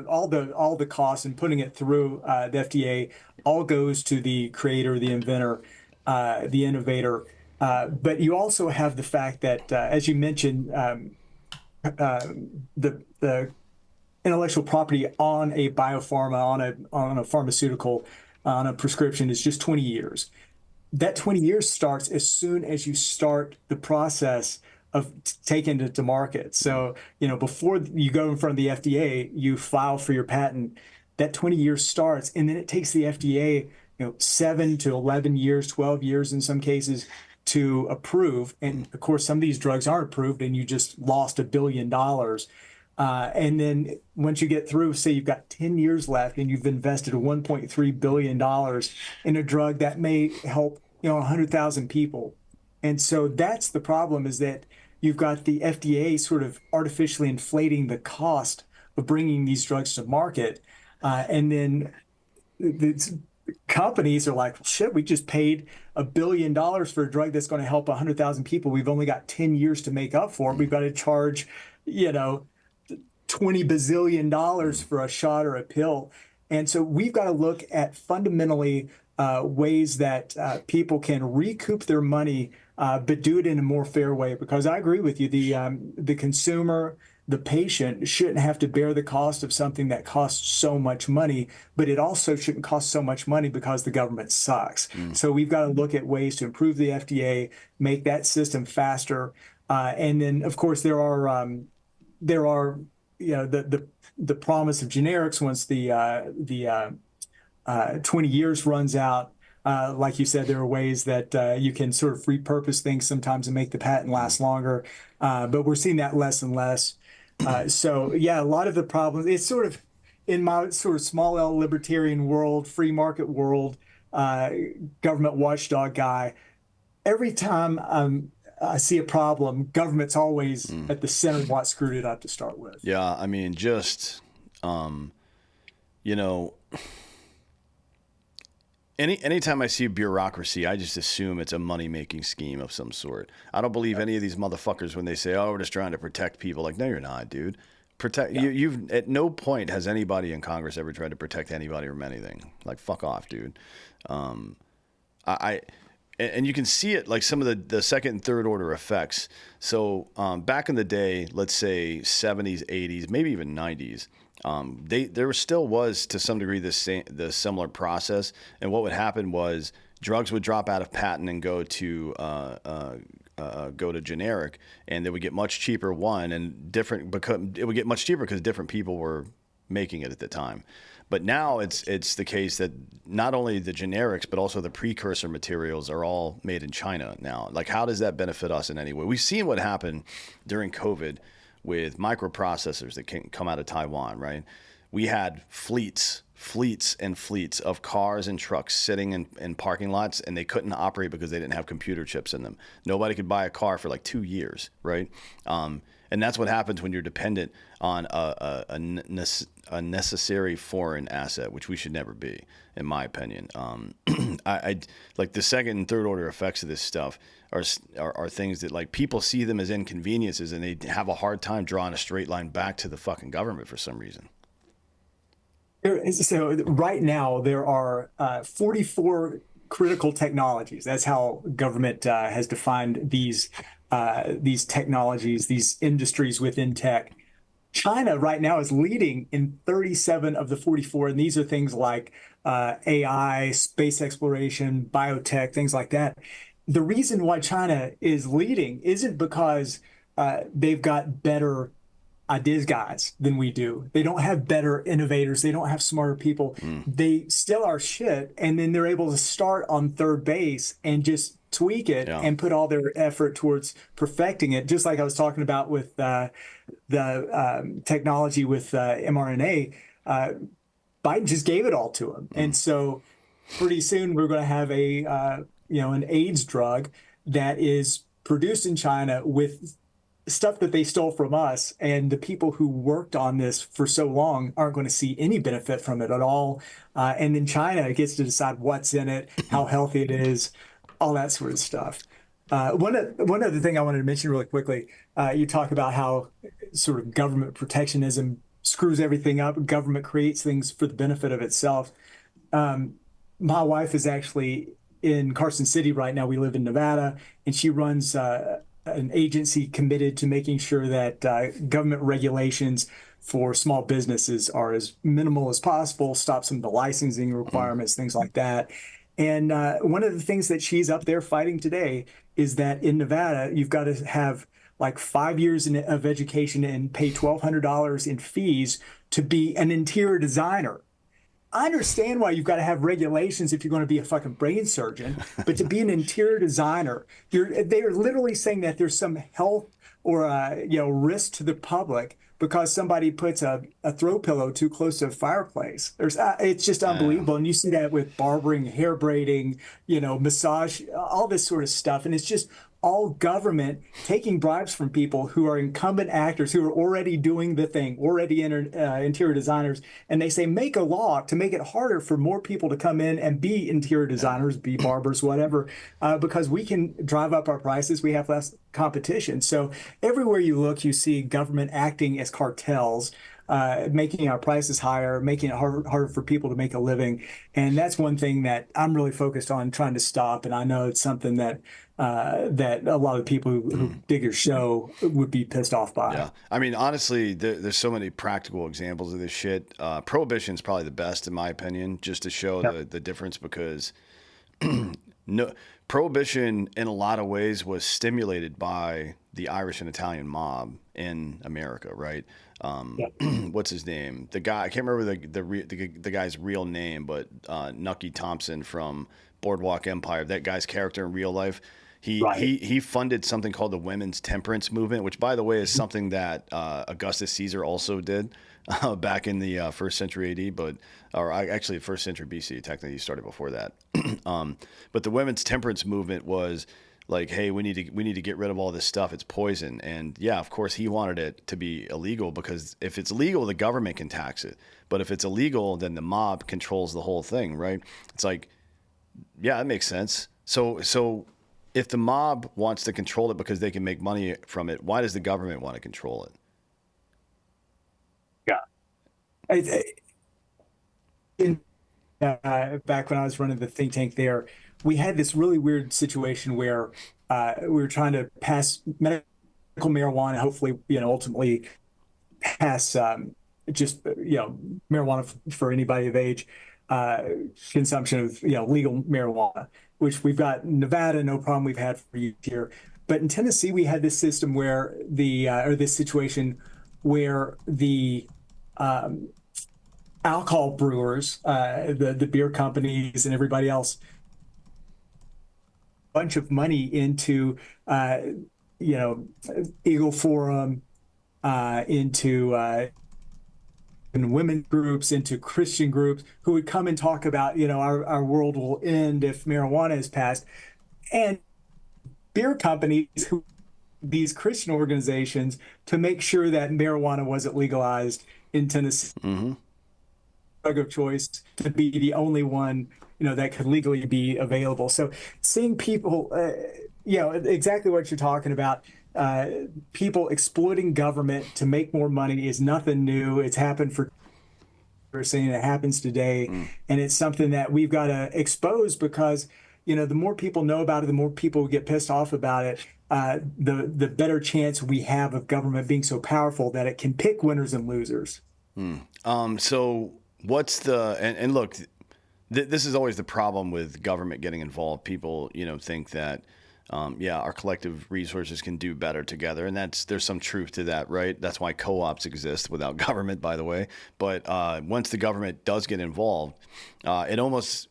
all the costs and putting it through the FDA all goes to the creator, the inventor, the innovator. But you also have the fact that, as you mentioned, the intellectual property on a biopharma, on a pharmaceutical, on a prescription is just 20 years. That 20 years starts as soon as you start the process of taking it to market. So, before you go in front of the FDA, you file for your patent. That 20 years starts, and then it takes the FDA, 7 to 11 years, 12 years in some cases to approve. And of course, some of these drugs aren't approved, and you just lost $1 billion. And then once you get through, say you've got 10 years left and you've invested $1.3 billion in a drug that may help, 100,000 people. And so that's the problem, is that you've got the FDA sort of artificially inflating the cost of bringing these drugs to market. And then the companies are like, well, shit, we just paid $1 billion for a drug that's going to help 100,000 people. We've only got 10 years to make up for it. We've got to charge, 20 bazillion dollars for a shot or a pill. And so we've got to look at fundamentally ways that people can recoup their money, but do it in a more fair way. Because I agree with you, the consumer, the patient shouldn't have to bear the cost of something that costs so much money, but it also shouldn't cost so much money because the government sucks. So we've got to look at ways to improve the FDA, make that system faster. And then, of course, there are the promise of generics once the 20 years runs out. Like you said, there are ways that you can sort of repurpose things sometimes and make the patent last longer. But we're seeing that less and less. So yeah, a lot of the problems, it's sort of in my sort of small L libertarian world, free market world, government watchdog guy. Every time I see a problem, government's always at the center of what screwed it up to start with. Yeah, I mean, just, you know, anytime I see bureaucracy, I just assume it's a money-making scheme of some sort. I don't believe any of these motherfuckers when they say, "Oh, we're just trying to protect people." Like, no, you're not, dude. You've at no point has anybody in Congress ever tried to protect anybody from anything. Like, fuck off, dude. And you can see it like some of the second and third order effects. So back in the day, let's say 70s, 80s, maybe even 90s, there still was to some degree the similar process. And what would happen was drugs would drop out of patent and go to generic, and they would get much cheaper. It would get much cheaper because different people were making it at the time. But now it's the case that not only the generics, but also the precursor materials are all made in China now. Like, how does that benefit us in any way? We've seen what happened during COVID with microprocessors that can come out of Taiwan, right? We had fleets and fleets of cars and trucks sitting in parking lots, and they couldn't operate because they didn't have computer chips in them. Nobody could buy a car for like 2 years, right? And that's what happens when you're dependent on a necessary foreign asset, which we should never be, in my opinion. I like the second and third order effects of this stuff are things that, like, people see them as inconveniences, and they have a hard time drawing a straight line back to the fucking government for some reason. So right now there are 44 critical technologies. That's how government has defined these technologies, these industries within tech. China right now is leading in 37 of the 44, and these are things like AI, space exploration, biotech, things like that. The reason why China is leading isn't because they've got better ideas guys than we do. They don't have better innovators. They don't have smarter people. They still are shit, and then they're able to start on third base and just tweak it and put all their effort towards perfecting it. Just like I was talking about with the technology with mRNA, Biden just gave it all to them. And so pretty soon we're going to have an AIDS drug that is produced in China with stuff that they stole from us, and the people who worked on this for so long aren't going to see any benefit from it at all. And then China gets to decide what's in it, how healthy it is, all that sort of stuff. One other thing I wanted to mention really quickly, you talk about how sort of government protectionism screws everything up. Government creates things for the benefit of itself. My wife is actually in Carson City right now. We live in Nevada, and she runs an agency committed to making sure that government regulations for small businesses are as minimal as possible, stop some of the licensing Mm. requirements, things like that. And one of the things that she's up there fighting today is that in Nevada, you've got to have like 5 years of education and pay $1,200 in fees to be an interior designer. I understand why you've got to have regulations if you're going to be a fucking brain surgeon, but to be an interior designer, they're literally saying that there's some health or risk to the public because somebody puts a throw pillow too close to a fireplace. It's just Uh, unbelievable, and you see that with barbering, hair braiding, massage, all this sort of stuff, and it's just all government taking bribes from people who are incumbent actors who are already doing the thing, already interior designers, and they say make a law to make it harder for more people to come in and be interior yeah. designers, be barbers, whatever, because we can drive up our prices. We have less competition. So everywhere you look, you see government acting as cartels. Making our prices higher, making it harder for people to make a living. And that's one thing that I'm really focused on trying to stop. And I know it's something that a lot of people who dig your show would be pissed off by. Yeah, I mean, honestly, there's so many practical examples of this shit. Prohibition is probably the best, in my opinion, just to show Yep. the difference because no prohibition in a lot of ways was stimulated by the Irish and Italian mob in America, right? Yep. What's his name? The guy I can't remember the guy's real name, but Nucky Thompson from Boardwalk Empire. That guy's character in real life. Right. He funded something called the Women's Temperance Movement, which, by the way, is something that Augustus Caesar also did back in the first century AD, actually first century BC. Technically, he started before that. But the Women's Temperance Movement was like, hey, we need to get rid of all this stuff. It's poison, and yeah, of course, he wanted it to be illegal because if it's legal, the government can tax it. But if it's illegal, then the mob controls the whole thing, right? It's like, yeah, that makes sense. So if the mob wants to control it because they can make money from it, why does the government want to control it? Yeah. I, in Back when I was running the think tank there, we had this really weird situation where we were trying to pass medical marijuana, hopefully, ultimately pass just marijuana for anybody of age, uh, consumption of legal marijuana, which we've got in Nevada, no problem. We've had for years here, but in Tennessee we had this system where or this situation where the um, alcohol brewers, the beer companies, and everybody else, a bunch of money into you know Eagle Forum, into and women groups, into Christian groups who would come and talk about, our world will end if marijuana is passed. And beer companies who these Christian organizations to make sure that marijuana wasn't legalized in Tennessee, Mm-hmm. drug of choice, to be the only one, that could legally be available. So seeing people, exactly what you're talking about, uh, people exploiting government to make more money is nothing new. It's happened for saying it happens today, Mm. and it's something that we've got to expose because the more people know about it, the more people get pissed off about it. The better chance we have of government being so powerful that it can pick winners and losers. So what's and look, this is always the problem with government getting involved. People, think that, yeah, our collective resources can do better together, and there's some truth to that, right? That's why co-ops exist without government, by the way. But once the government does get involved, it almost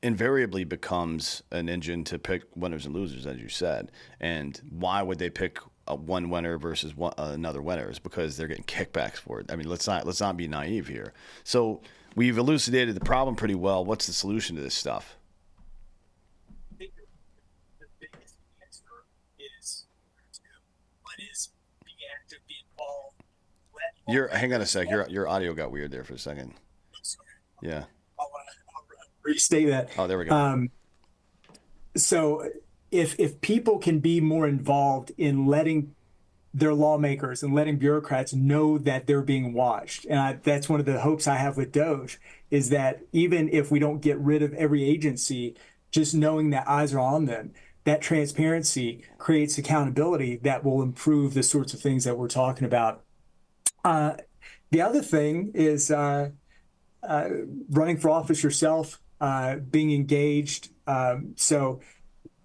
invariably becomes an engine to pick winners and losers, as you said. And why would they pick one winner versus another winner? Is because they're getting kickbacks for it. I mean, let's not be naive here. So we've elucidated the problem pretty well. What's the solution to this stuff? I think the biggest answer is one is be active, be involved, let Hang on a lawmakers, sec. Your audio got weird there for a second. sorry, Yeah. I'll restate that. Oh, there we go. So if people can be more involved in letting their lawmakers and letting bureaucrats know that they're being watched, and that's one of the hopes I have with Doge, is that even if we don't get rid of every agency, just knowing that eyes are on them, that transparency creates accountability that will improve the sorts of things that we're talking about. Uh, the other thing is uh, running for office yourself, being engaged. So,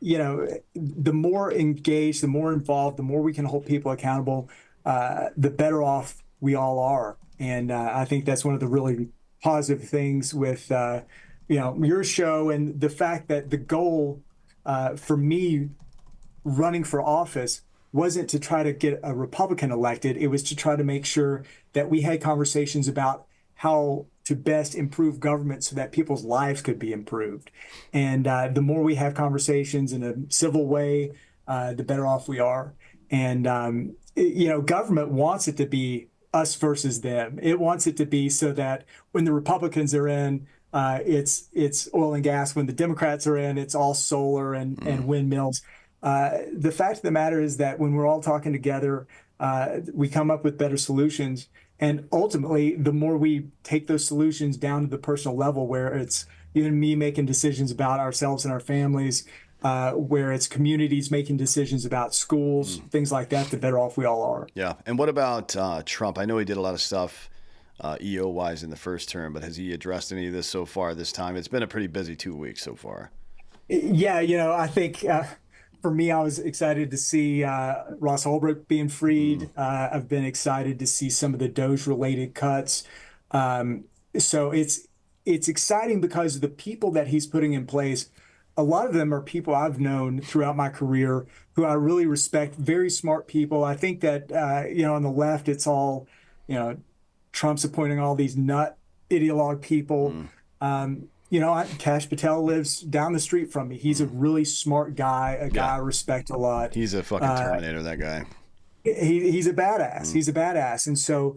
the more engaged, the more involved, the more we can hold people accountable, the better off we all are. And I think that's one of the really positive things with, your show and the fact that the goal for me running for office wasn't to try to get a Republican elected. It was to try to make sure that we had conversations about how to best improve government so that people's lives could be improved. And the more we have conversations in a civil way, the better off we are. And, government wants it to be us versus them. It wants it to be so that when the Republicans are in, it's oil and gas. When the Democrats are in, it's all solar and windmills. The fact of the matter is that when we're all talking together, we come up with better solutions. And ultimately, the more we take those solutions down to the personal level, where it's you and me making decisions about ourselves and our families, where it's communities making decisions about schools, things like that, the better off we all are. Yeah. And what about Trump? I know he did a lot of stuff EO wise in the first term, but has he addressed any of this so far this time? It's been a pretty busy 2 weeks so far. Yeah, I think for me, I was excited to see Ross Ulbricht being freed. I've been excited to see some of the Doge related cuts. So it's exciting because the people that he's putting in place, a lot of them are people I've known throughout my career who I really respect, very smart people. I think that on the left, it's all, you know, Trump's appointing all these nut ideologue people. Cash Patel lives down the street from me. He's a really smart guy, a guy I Yeah. respect a lot. He's a fucking Terminator, that guy. He's a badass. He's a badass. And so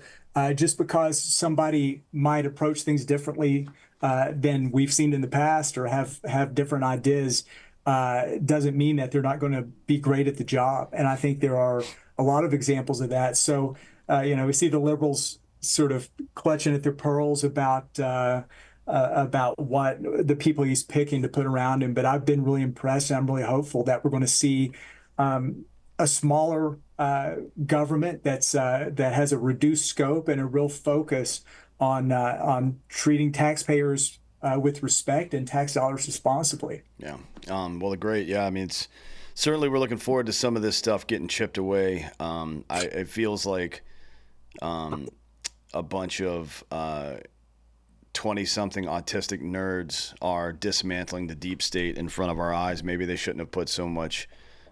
just because somebody might approach things differently than we've seen in the past or have different ideas doesn't mean that they're not going to be great at the job. And I think there are a lot of examples of that. So, we see the liberals sort of clutching at their pearls about what the people he's picking to put around him. But I've been really impressed, and I'm really hopeful that we're going to see a smaller government that has a reduced scope and a real focus on treating taxpayers with respect and tax dollars responsibly. Yeah. Well, great. Yeah. I mean, it's certainly we're looking forward to some of this stuff getting chipped away. It feels like a bunch of 20-something autistic nerds are dismantling the deep state in front of our eyes. Maybe they shouldn't have put so much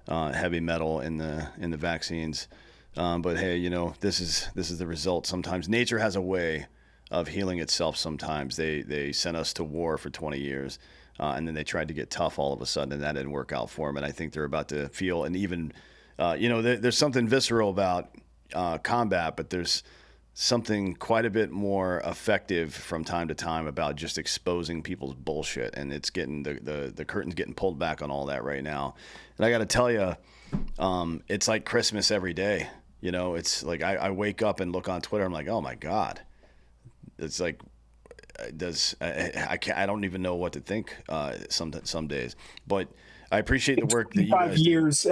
heavy metal in the vaccines. But hey, this is the result. Sometimes nature has a way of healing itself. Sometimes they sent us to war for 20 years, and then they tried to get tough all of a sudden, and that didn't work out for them. And I think they're about to feel, and even there's something visceral about combat, but there's something quite a bit more effective from time to time about just exposing people's bullshit, and it's getting the curtain's getting pulled back on all that right now. And I got to tell you, it's like Christmas every day. It's like I wake up and look on Twitter. I'm like, oh my God, it's like I don't even know what to think some days, but I appreciate the work that you guys 5 years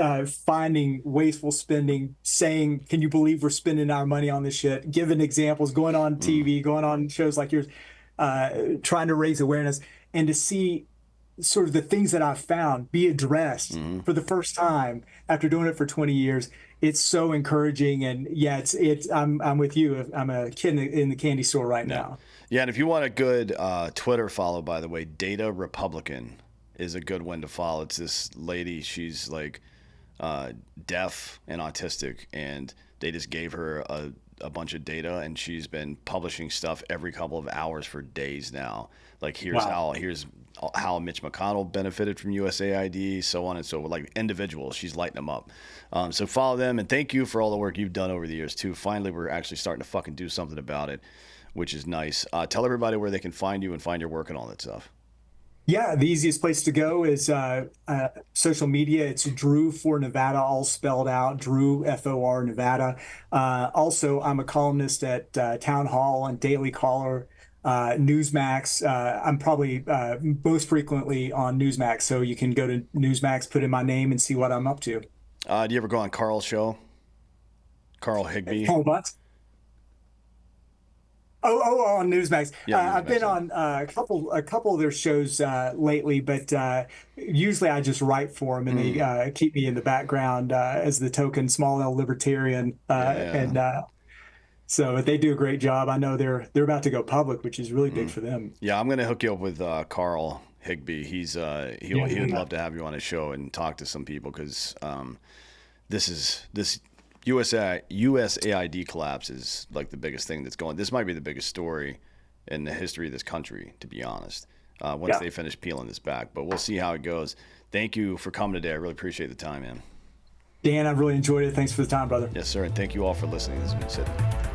finding wasteful spending, saying, "Can you believe we're spending our money on this shit?" Giving examples, going on TV, going on shows like yours, trying to raise awareness, and to see sort of the things that I've found be addressed for the first time after doing it for 20 years. It's so encouraging, and yeah, I'm with you. I'm a kid in the candy store right now. Yeah, and if you want a good Twitter follow, by the way, Data Republican is a good one to follow. It's this lady, she's like deaf and autistic, and they just gave her a bunch of data, and she's been publishing stuff every couple of hours for days now. Like here's how Mitch McConnell benefited from USAID, so on and so forth. Like individuals, she's lighting them up. So follow them, and thank you for all the work you've done over the years too. Finally, we're actually starting to fucking do something about it, which is nice. Tell everybody where they can find you and find your work and all that stuff. Yeah, the easiest place to go is social media. It's Drew for Nevada, all spelled out, Drew, FOR, Nevada. Also, I'm a columnist at Town Hall and Daily Caller. Newsmax. I'm probably most frequently on Newsmax, so you can go to Newsmax, put in my name, and see what I'm up to. Do you ever go on Carl's show? Carl Higbee? Paul Butt. On Newsmax. Yeah, I've Newsmax. been Yeah. on a couple of their shows lately, but usually I just write for them, and they Mm. keep me in the background as the token small L libertarian, Yeah. and so they do a great job. I know they're about to go public, which is really big Mm. for them. Yeah, I'm gonna hook you up with Carl Higbee. He would Yeah. love to have you on his show and talk to some people because this USAID collapse is like the biggest thing that's going. This might be the biggest story in the history of this country, to be honest. Once Yeah. they finish peeling this back, but we'll see how it goes. Thank you for coming today. I really appreciate the time, man. Dan, I've really enjoyed it. Thanks for the time, brother. Yes, sir, and thank you all for listening. This has been Sid.